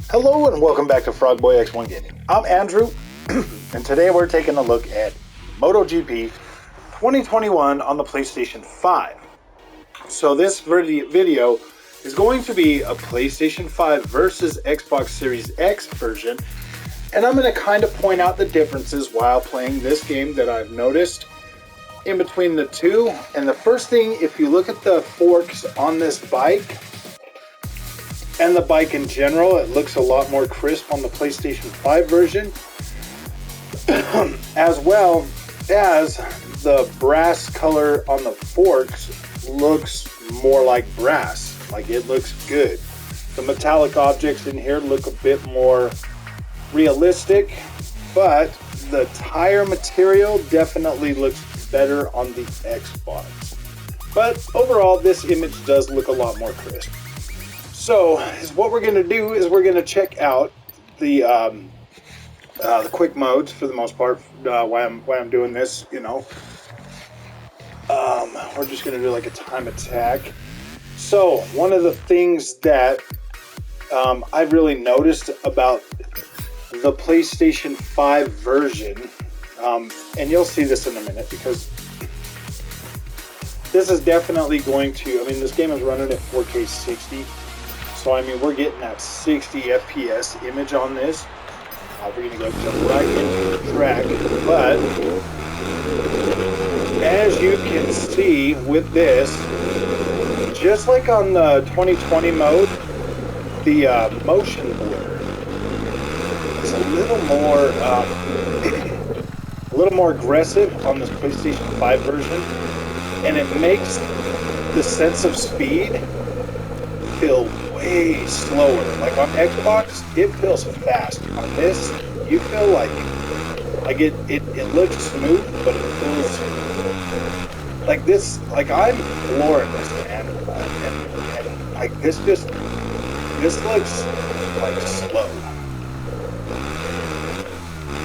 Hello and welcome back to Frogboy X1 Gaming. I'm Andrew, and today we're taking a look at MotoGP 2021 on the PlayStation 5. So this video is going to be a PlayStation 5 versus Xbox Series X version, and I'm going to kind of point out the differences while playing this game that I've noticed in between the two. And the first thing, if you look at the forks on this bike, and the bike in general, it looks a lot more crisp on the PlayStation 5 version, as well as the brass color on the forks looks more like brass. Like, it looks good. The metallic objects in here look a bit more realistic, but the tire material definitely looks better on the Xbox. But overall, this image does look a lot more crisp. So, what we're going to do is we're going to check out the quick modes for the most part. Why I'm doing this, you know. We're just going to do like a time attack. So, one of the things that I've really noticed about the PlayStation 5 version, and you'll see this in a minute because this is definitely going to, this game is running at 4K 60. So, we're getting that 60 FPS image on this. We're going to go jump right into the track. But, as you can see with this, just like on the 2020 mode, the motion blur is a little more aggressive on this PlayStation 5 version. And it makes the sense of speed feel way slower. Like on Xbox, it feels fast. On this, you feel like it looks smooth, but it feels like this. Like, I'm flooring this, man, and like this looks like slow.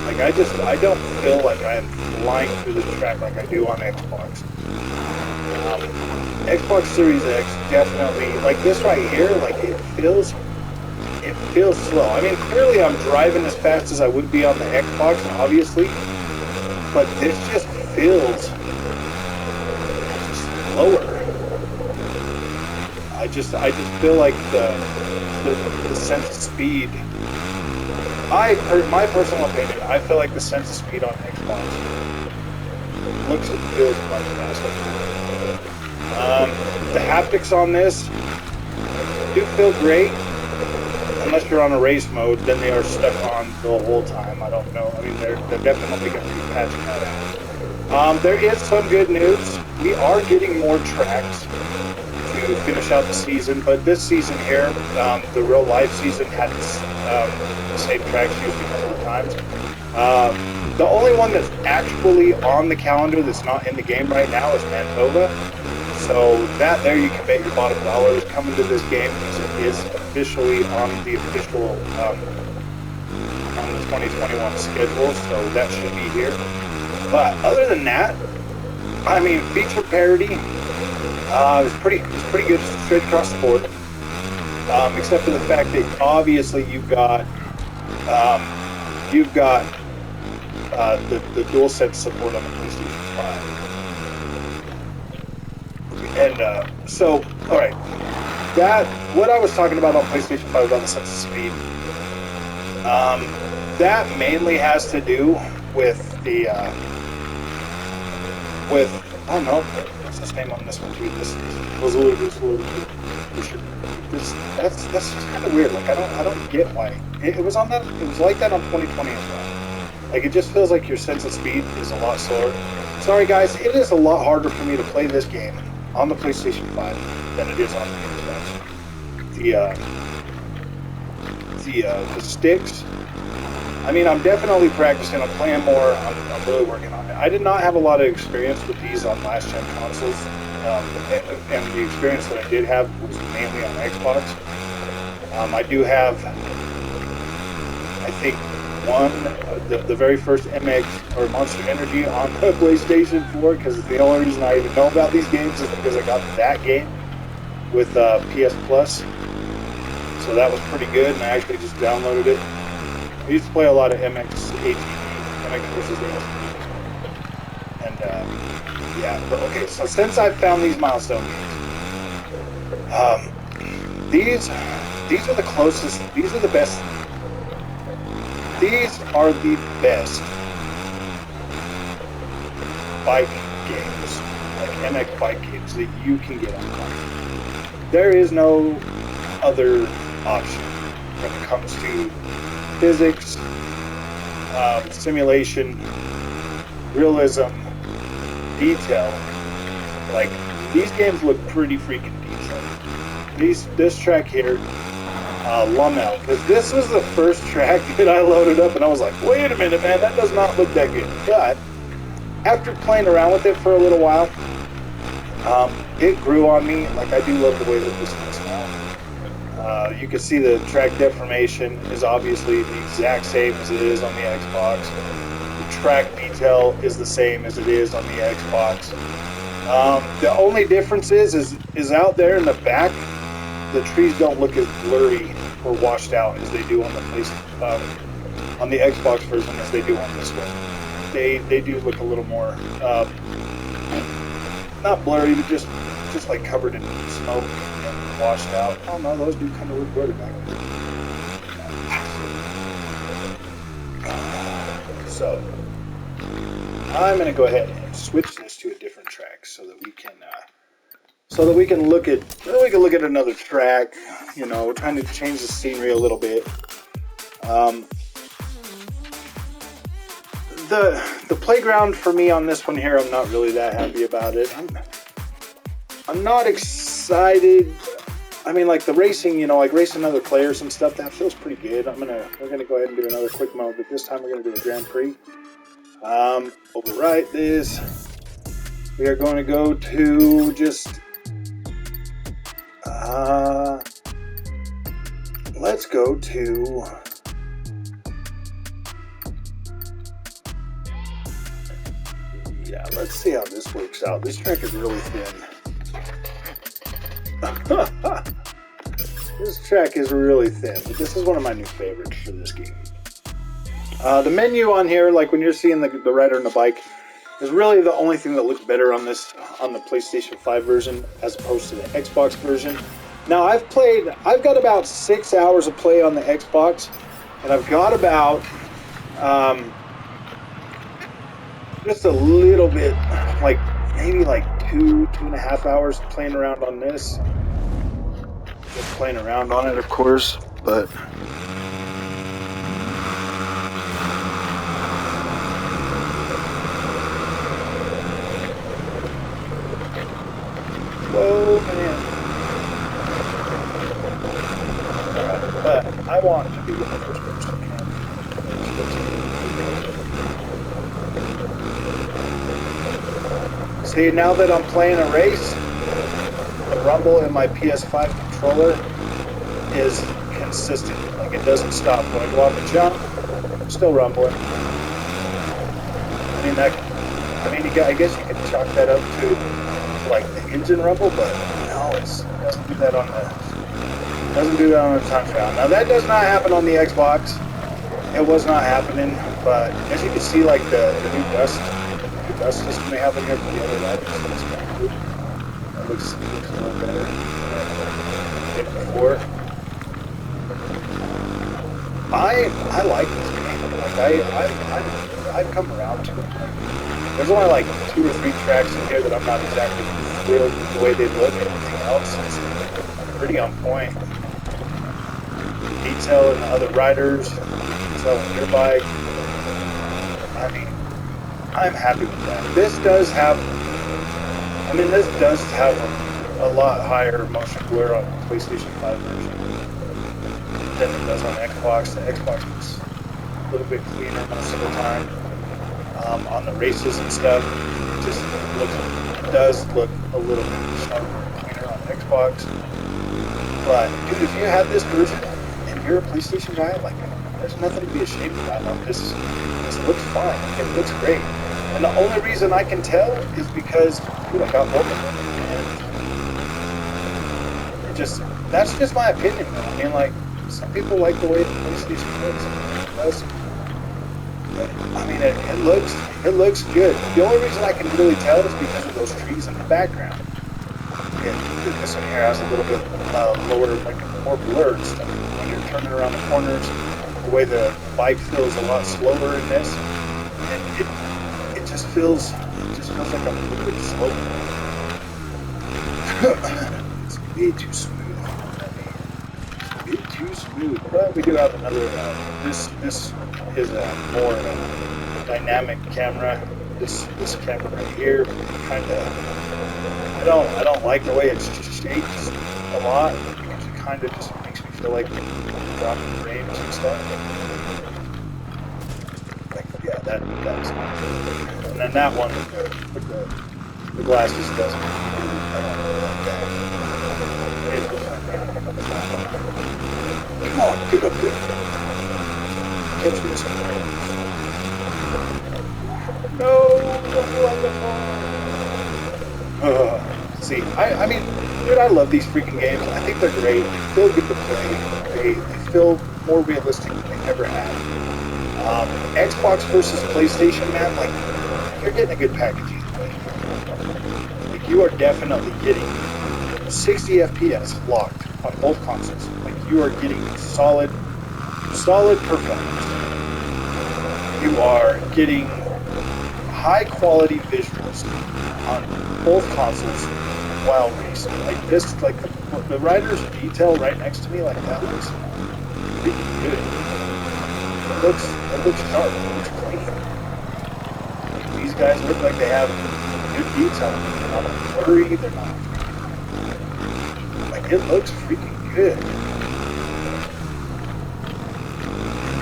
Like, I don't feel like I am flying through the track like I do on Xbox. Xbox Series X definitely, like this right here, like it feels slow. Clearly I'm driving as fast as I would be on the Xbox, obviously, but this just feels slower. I just feel like the sense of speed. My personal opinion, I feel like the sense of speed on Xbox looks and feels much faster. The haptics on this do feel great, unless you're on a race mode, then they are stuck on the whole time. I don't know. They're definitely going to be patching that out. There is some good news. We are getting more tracks to finish out the season, but this season here, the real life season, had the same tracks used a couple of times. The only one that's actually on the calendar that's not in the game right now is Manitoba. So that there, you can bet your bottom dollar is coming to this game because it is officially on the official on the 2021 schedule. So that should be here. But other than that, feature parity is pretty good straight across the board. Except for the fact that obviously you've got the DualSense support on the PlayStation 5. And so, alright, what I was talking about on PlayStation 5 about the sense of speed, that mainly has to do with the, I don't know, what's this name on this one too? That's kind of weird. Like, I don't get why. It was like that on 2020 as well. Like, it just feels like your sense of speed is a lot slower. Sorry guys, it is a lot harder for me to play this game on the PlayStation 5 than it is on the Xbox. The sticks, I'm definitely practicing. I'm playing more. I'm really working on it. I did not have a lot of experience with these on last gen consoles, and the experience that I did have was mainly on Xbox. I do have, I think, the very first MX or Monster Energy on the PlayStation 4, because the only reason I even know about these games is because I got that game with PS Plus. So so that was pretty good, and I actually just downloaded it. I used to play a lot of MXGP, MX versus ATV. And yeah, but okay, so since I've found these milestone games, these are the closest, these are the best, these are the best bike games, like MX bike games that you can get on console. There is no other option when it comes to physics, simulation, realism, detail. Like, these games look pretty freaking detailed. This track here, Lummel, because this was the first track that I loaded up and I was like, wait a minute, man, that does not look that good. But after playing around with it for a little while, it grew on me. Like, I do love the way that this looks now. You can see the track deformation is obviously the exact same as it is on the Xbox. The track detail is the same as it is on the Xbox. The only difference is out there in the back, the trees don't look as blurry or washed out as they do on the on the Xbox version as they do on this one. They do look a little more not blurry, but just like covered in smoke and washed out. Oh no, those do kind of look blurry back there. So I'm going to go ahead and switch this to a different track so that we can look at another track. You know, we're trying to change the scenery a little bit. The playground for me on this one here, I'm not really that happy about it. I'm not excited. I mean, like the racing, you know, like racing other players and stuff, that feels pretty good. We're gonna go ahead and do another quick mode, but this time we're gonna do a Grand Prix. Overwrite this. We are going to go to just let's go to let's see how this works out. This track is really thin. This track is really thin, but this is one of my new favorites for this game. The menu on here, like when you're seeing the rider and the bike, is really the only thing that looks better on the PlayStation 5 version as opposed to the Xbox version. Now I've got about 6 hours of play on the Xbox, and I've got about just a little bit, like maybe like 2.5 hours playing around on this. Just playing around on it, of course, but whoa, man. Alright, but I want to be the first person. See, now that I'm playing a race, the rumble in my PS5 controller is consistent. Like, it doesn't stop. When I go off and jump, I'm still rumbling. I guess you could chalk that up to like the engine rumble, but no, it doesn't do that on the time trial. Now that does not happen on the Xbox. It was not happening, but as you can see, like the new dust system they have in here for the other riders, it's kind of cool. It looks a little better than before. I like this game. Like I've come around to it. There's only like 2 or 3 tracks in here that I'm not exactly thrilled with the way they look. Everything else is pretty on point. Detail and the other riders, detail on your bike. I mean, I'm happy with that. This does have a lot higher motion blur on the PlayStation 5 version than it does on Xbox. The Xbox is a little bit cleaner most of the time. On the races and stuff, it does look a little bit sharper and cleaner on Xbox. But dude, if you have this version and you're a PlayStation guy, like, there's nothing to be ashamed about. Like, this looks fine. It looks great. And the only reason I can tell is because, dude, I got both of them. And that's just my opinion, though. I mean, like, some people like the way the PlayStation looks. It does. I mean, it looks good. The only reason I can really tell is because of those trees in the background. And this one here has a little bit lower, like more blurred stuff. When you're turning around the corners, the way the bike feels a lot slower in this, and it just feels like I'm a little bit slower. It's way too smooth. Way too smooth. But we do have another. This is a more dynamic camera. This camera right here, kind of. I don't like the way it's shaped a lot because it kind of just makes me feel like dropping frames and stuff. Like, yeah, that's. And then that one with the glasses doesn't. I don't really like that. Come on, get up there. Catch me some. No, don't go on the phone. See, I mean, dude, I love these freaking games. I think they're great. They feel good to play. They feel more realistic than they've ever had. Xbox versus PlayStation, man, like, you're getting a good package either way. Like, you are definitely getting 60 FPS locked on both consoles. Like, you are getting solid performance. You are getting high quality visuals on both consoles while racing. Like this, like the rider's detail right next to me, like that looks pretty good. It looks sharp. It looks clean. These guys look like they have good detail. They're not blurry. They're not. Like, it looks freaking good.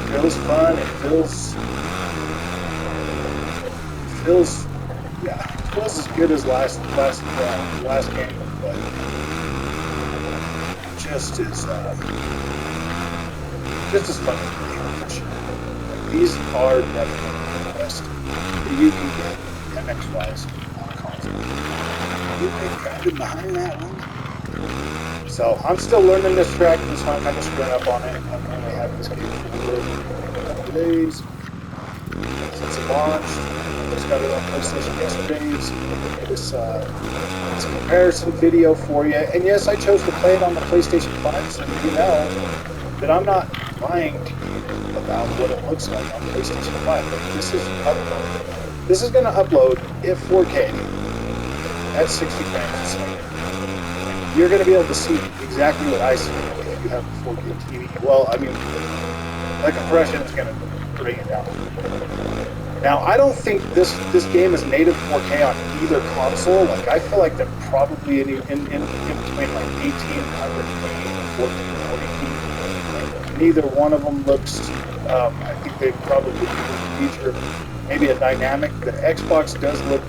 It feels fun. It feels as good as last game, but just as fun for sure. Like, these are definitely the best that you can get MX-wise on a console. You can grab it behind that one. So I'm still learning this track, so I'm kind of screwing up on it. I've only had this game for a couple days since it launched. Just got it on PlayStation yesterday, so this comparison video for you. And yes, I chose to play it on the PlayStation 5, so you know that I'm not lying to you about what it looks like on PlayStation 5. Like, this is going to upload at 4K at 60 frames a second. You're going to be able to see exactly what I see if you have a 4K TV. Well, I mean, the compression is going to bring it down. Now, I don't think this game is native 4K on either console. Like, I feel like they're probably in between like 1800p and 1440p. Neither one of them looks. I think they probably feature maybe a dynamic. The Xbox does look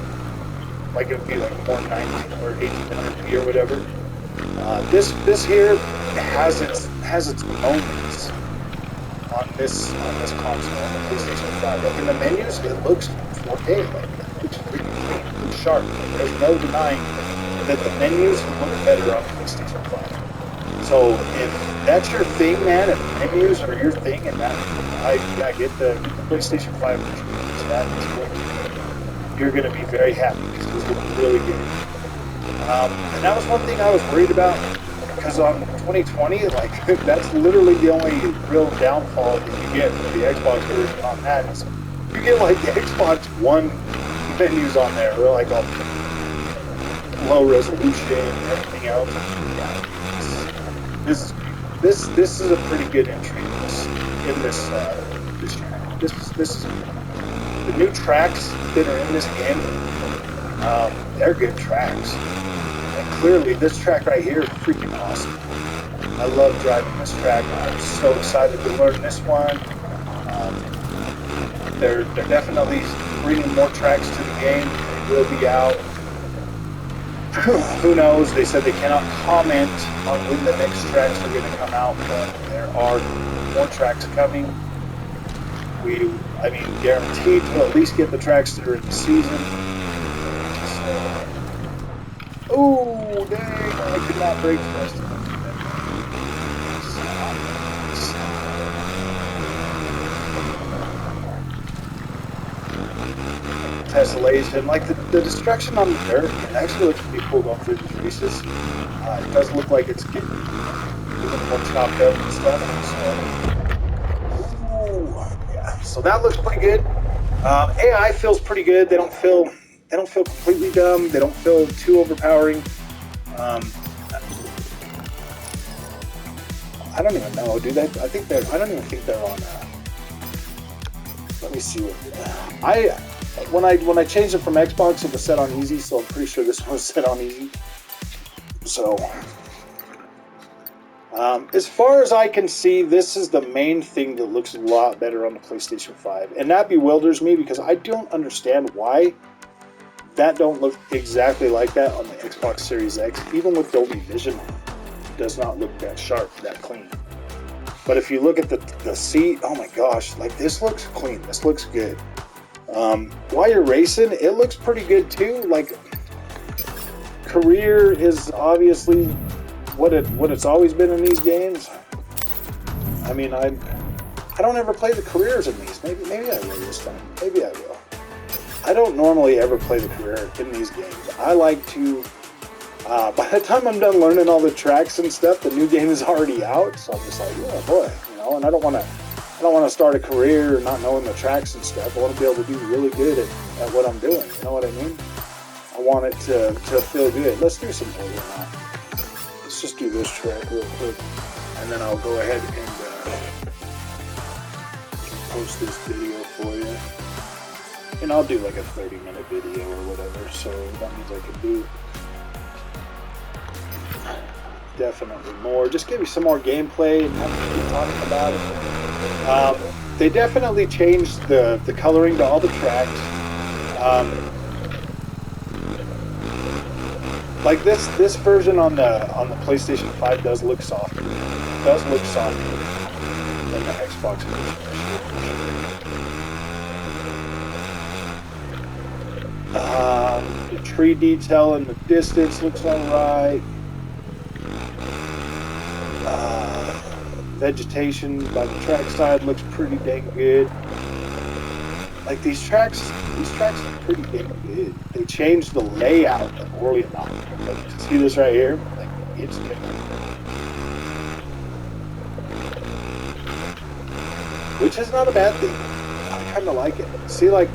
like it would be like more 19 or 1800p or whatever. This here has its moments on this console, on the PlayStation 5. Like in the menus, it looks 4K. Like, it looks pretty clean, it looks sharp. There's no denying that the menus look better on PlayStation 5. So if that's your thing, man, if menus are your thing, and that, get the PlayStation 5 version, because that is what you're going to be very happy, because those look really good. And that was one thing I was worried about, because on 2020, like, that's literally the only real downfall that you get for the Xbox version on that is you get like the Xbox One menus on there. They're like all low resolution and everything else. Yeah, this is a pretty good entry in this track. This is the new tracks that are in this game. They're good tracks. Clearly, this track right here is freaking awesome. I love driving this track. I'm so excited to learn this one. They're definitely bringing more tracks to the game. They will be out. Who knows? They said they cannot comment on when the next tracks are going to come out, but there are more tracks coming. Guaranteed to at least get the tracks that are in the season. Oh, dang, I could not brake fast enough. tessellation, like the destruction on the dirt. It actually looks pretty cool going through these races. It does look like it's getting a little more chopped up and stuff. So, yeah. So that looks pretty good. AI feels pretty good. They don't feel completely dumb. They don't feel too overpowering. I don't even know, do they? I think they're. I don't even think they're on. Let me see what. When I changed it from Xbox, it was set on easy, so I'm pretty sure this one was set on easy. So, as far as I can see, this is the main thing that looks a lot better on the PlayStation 5, and that bewilders me because I don't understand why that don't look exactly like that on the Xbox Series X. Even with Dolby Vision, it does not look that sharp, that clean. But if you look at the seat, oh my gosh, like this looks clean. This looks good. While you're racing, it looks pretty good too. Like, career is obviously what it's always been in these games. I mean, I don't ever play the careers in these. Maybe I will this time. Maybe I will. I don't normally ever play the career in these games. I like to. By the time I'm done learning all the tracks and stuff, the new game is already out. So I'm just like, oh boy, you know. And I don't want to start a career not knowing the tracks and stuff. I want to be able to do really good at what I'm doing. You know what I mean? I want it to feel good. Let's do some more than that. Let's just do this track real quick, and then I'll go ahead and post this video for you. And I'll do like a 30-minute video or whatever. So that means I can do definitely more. Just give you some more gameplay and have to keep talking about it. They definitely changed the coloring to all the tracks. Like this version on the PlayStation 5 does look softer. It does look softer than the Xbox version. The tree detail in the distance looks alright. Vegetation by the track side looks pretty dang good. Like these tracks are pretty dang good. They changed the layout of Orleans. Like, see this right here? Like, it's different. Which is not a bad thing. I kind of like it. See, like,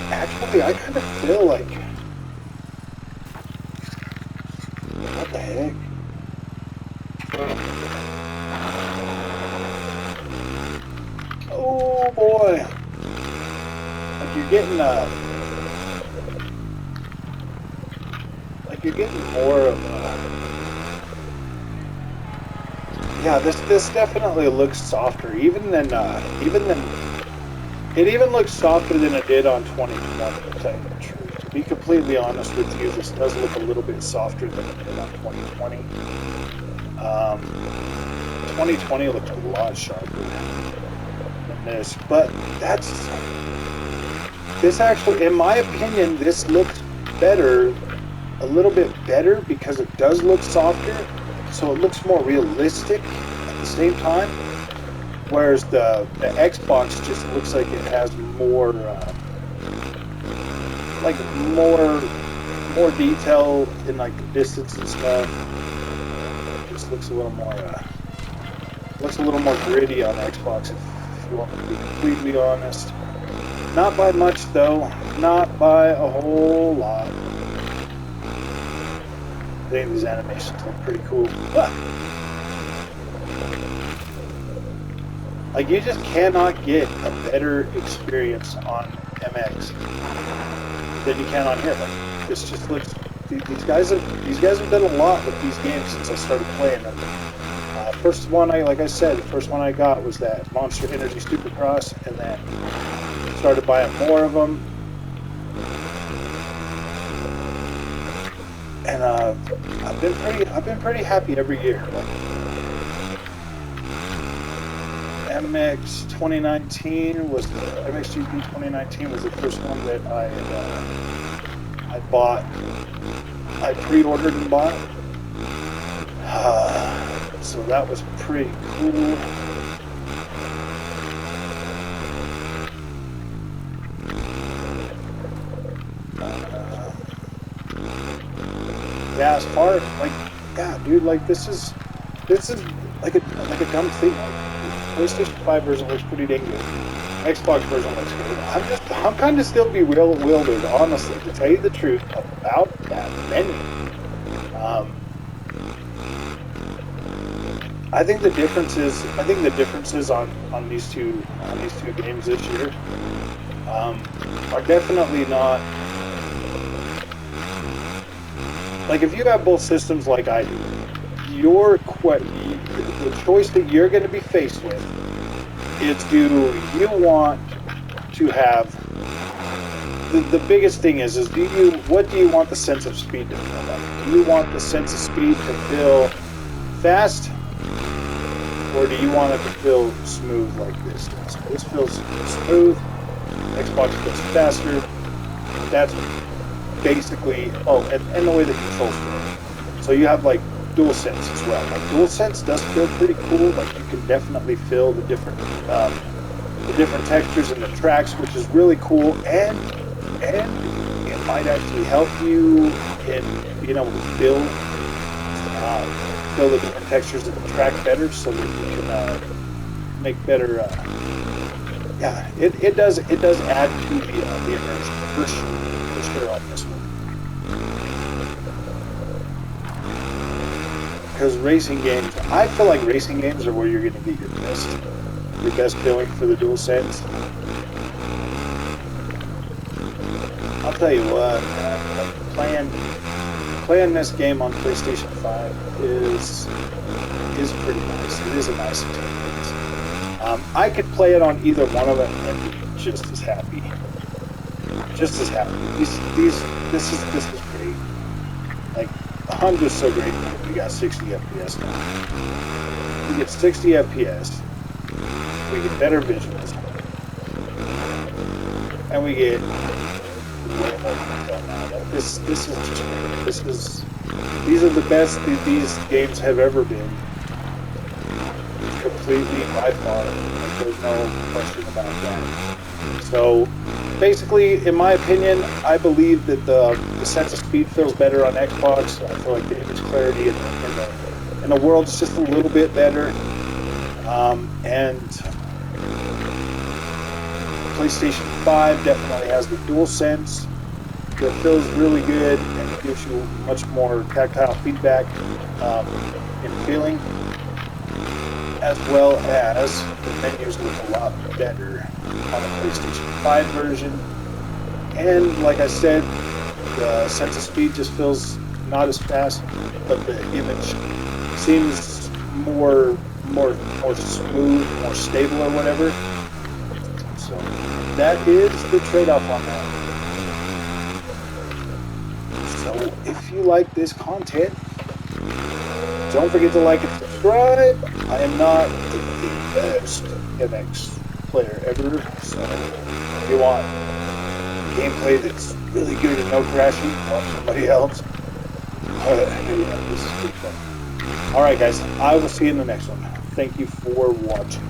actually, I kind of feel like, what the heck? Oh boy! Like you're getting more of. Yeah, this definitely looks softer, even than it even looks softer than it did on 2020. To tell you the truth, to be completely honest with you, this does look a little bit softer than it did on 2020. 2020 looked a lot sharper than this, but this actually, in my opinion, this looks better, a little bit better, because it does look softer, so it looks more realistic at the same time, whereas the Xbox just looks like it has more like more detail in like the distance and stuff. Looks a little more gritty on Xbox, if you want me to be completely honest. Not by much though, not by a whole lot. I think these animations look pretty cool. But, like, you just cannot get a better experience on MX than you can on here. Like, this just looks. These guys have done a lot with these games since I started playing them. First one like I said, the first one I got was that Monster Energy Supercross, and then started buying more of them. And I've been pretty happy every year. Like, MXGP 2019 was the first one that I bought. I pre-ordered and bought. So that was pretty cool. fast car, like, yeah, dude, like this is like a dumb thing. Like, PlayStation 5 version looks pretty dang good. Xbox version looks good. I'm kind of still bewildered, honestly, to tell you the truth, about that menu. I think the differences on these two games this year are definitely not, like, if you have both systems like I do, the choice that you're going to be faced with is, do you want to have the biggest thing is what do you want the sense of speed to feel like? Do you want the sense of speed to feel fast, or do you want it to feel smooth like this does? This feels smooth. Xbox feels faster. That's basically, and the way the controls feel. So you have like DualSense as well. Like DualSense does feel pretty cool. Like you can definitely feel the different textures in the tracks, which is really cool, and it might actually help you in being able to feel the different textures of the track better, so that you can make better. It does add to the immersion for sure on this one. Because racing games, I feel like racing games are where you're going to get your best feeling for the DualSense. I'll tell you what, playing this game on PlayStation 5 is pretty nice. It is a nice experience. I could play it on either one of them and be just as happy. This is great. Like, I'm just so grateful that we got 60 FPS now. We get 60 FPS. We get better visuals. And we get way more detail now. Like, this is just great. These are the best these games have ever been. Completely, by far. Like, there's no question about that. So, basically, in my opinion, I believe that the sense of speed feels better on Xbox. I feel like the image clarity in the world is just a little bit better. And PlayStation 5 definitely has the DualSense that feels really good and gives you much more tactile feedback in feeling, as well as the menus look a lot better on the PlayStation 5 version. And like I said, the sense of speed just feels not as fast, but the image seems more smooth, more stable or whatever. So that is the trade-off on that. So if you like this content, don't forget to like and subscribe. I am not the best MX player ever, so if you want gameplay that's really good and no crashing, watch somebody else. This is pretty fun. Alright guys, I will see you in the next one. Thank you for watching.